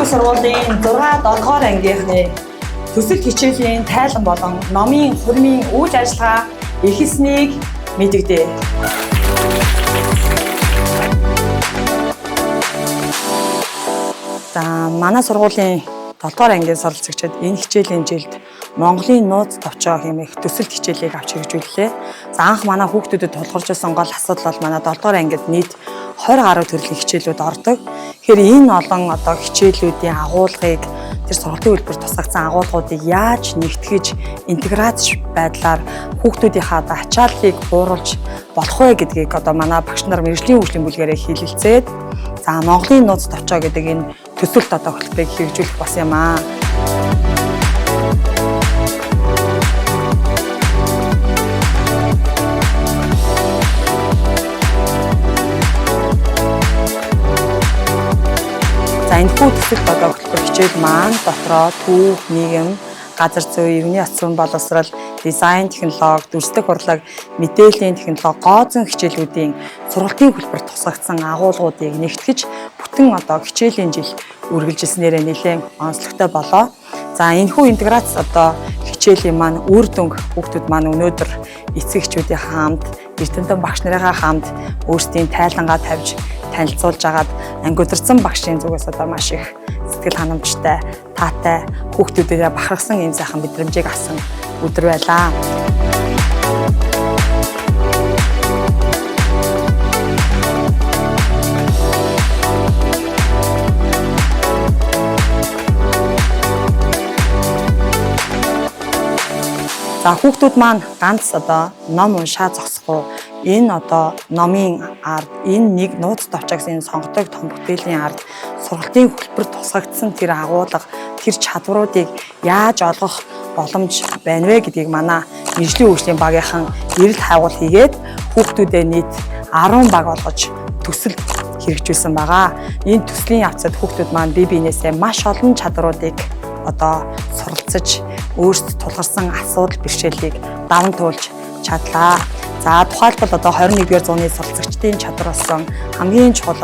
манай сургуулийн 6-7 дугаар ангийнхны төсөл хичээлийн тайлан болон номын хурмын үйл ажиллагаа эхэлснийг мэдэгдэв. За манай сургуулийн 7 дугаар ангийн суралцагчид энэ хичээлийн жилд Монголын нууц товчоо хэмээх төсөлт хичээлийг авч хэрэгжүүллээ. За анх манай хүүхдүүдэд тулгарч байсан гол асуудал бол манай 7 дугаар ангид нийт 20 гаруй төрлийн хичээлүүд ордог. Тэгэхээр энэ олон хичээлүүдийн агуулгыг тэр сургалтын хэлбэрт тусгагдсан агуулгуудыг яаж нэгтгэж интеграц байдлаар хүүхдүүдийнхаа ачааллыг бууруулж болох вэ гэдгийг манай багш нар мэргэжлийн хөгжлийн бүлгээрээ хэлэлцээд за Монголын нууц товчоо гэдэг энэ төсөлт хөтөлбөрийг хэрэгжүүлэх бас юм аа. За энэ төсөлт хөтөлбөр хичээл маань дотроо түүх, нийгэм, газар зүй, иргэний яс зүйн боловсрал, дизайн технологи, дүрслэх урлаг, мэдээллийн технологи, гооцон хичээлүүдийн сургалтын хэлбэрт тусгагдсан агуулгуудыг нэгтгэж бүтэн хичээлийн жил үргэлжилснээрээ нэлээд онцлогтой болоо. За энэхүү интеграц хичээлийн маань үр дүнг хүүхдүүд маань өнөөдөр эцэг эхчүүдийн хамт, эрдэмтэн багш нарынхаа хамт өөрсдийн тайлангаа тавьж танилцуулж агаад ангиударсан багшийн зүгээс маш их сэтгэл ханамжтай, таатай хүүхдүүдээрээ бахархсан ийм сайхан мэдрэмжийг авсан өдөр байлаа. За хүүхдүүд маань ганц ном уншаа зогсохгүй энэ номын ард энэ нэг нууц товчоо гэсэн сонгодог том бүтээлийн ард сургалтын хэлбэрт тусгагдсан тэр агуулга тэр чадваруудыг яаж олгох боломж байна вэ гэдгийг манай мэргэжлийн хөгжлийн багийнхан эрэлт хайгуул хийгээд хүүхдүүдэд нийт 10 баг олгож төсөл хэрэгжүүлсэн байгаа. Энэ төслийн явцад хүүхдүүд маань бие биенээсээ маш олон чадруудыг суралцаж өөрсдөд тулгарсан асуудал бэрхшээлийг даван туулж чадлаа. За тухайлбал 21-р зууны суралцагчдын чадвар болсон хамгийн чухал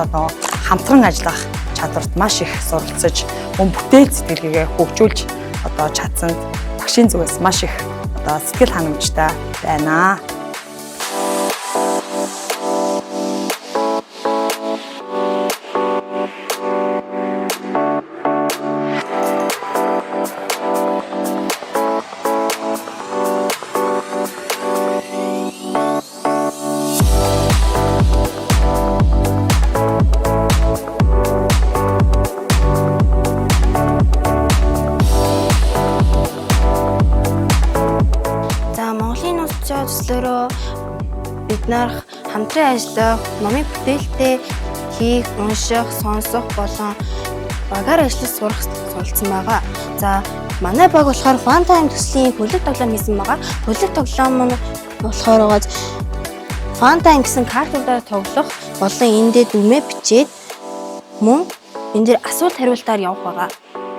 хамтран ажиллах чадварт маш их суралцаж мөн бүтээл сэтгэлгээгээ хөгжүүлж чадсан багшийн зүгээс маш их сэтгэл ханамжтай байна. Төслөөрөө бид нар хамтран ажиллах, номын бүтээлтэй хийх, унших, сонсох болон багаар ажиллаж сурах суралцсан байгаа. За манай баг болохоор Fun Time төслийн хөлөг тоглоом хийсэн байгаа. Хөлөг тоглоом нь болохоор Fun Time гэсэн картуудаар тоглох болон энэ дээр дүрмээ бичээд мөн энэ дээр асуулт хариултаар явах байгаа.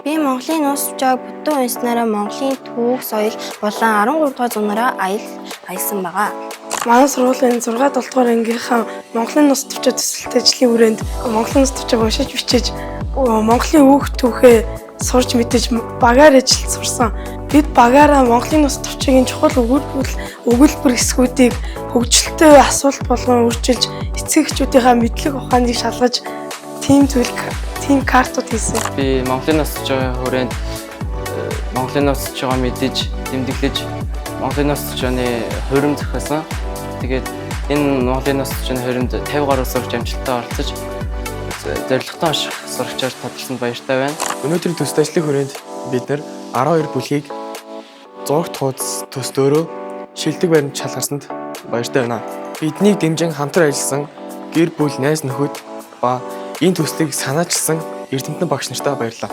Би Монголын нууц товчоог бүтэн уншсанараа Монголын түүх, соёл болон 13 дугаар зуунаараа аялсан байгаа. Манай сургуулийн 6-7 дугаар ангийнхаа Монголын нууц товчоо төсөлт ажлын хүрээнд Монголын нууц товчоог уншиж бичиж Монголын үүх түүхээ сурч мэдэж багаар ажиллаж сурсан. Бид багаараа Монголын нууц товчоогийн чухал өгүүлбэр хэсгүүдийг хөгжилтэй асуулт болгон үржилж эцэг эхчүүдийнхээ мэдлэг ухааныг шалгаж тийм картууд хийсэн. Би Монголын нууц товчоогийн хүрээнд Монголын нууц товчоогоо мэдэж, тэмдэглэж Монголын нууц товчооны хурим зохиосон. Тэгээд энэ Монголын нууц товчооны хуримд 50 гаруй сурагч амжилттай оролцож зорилготой унших сурагчаар тодорхойлсонд баяртай байна. Өнөөдрийн төсөл ажлын хүрээнд бид нар 12 бүлгийг зурагт хуудас төслөөрөө шилдэг баримт шалгарсанд баяртай байна. Биднийг дэмжин хамтран ажилласан гэр бүл, найз нөхөд ба энэ төслийг санаачилсан эрдэмтэн багш нартаа баярлалаа.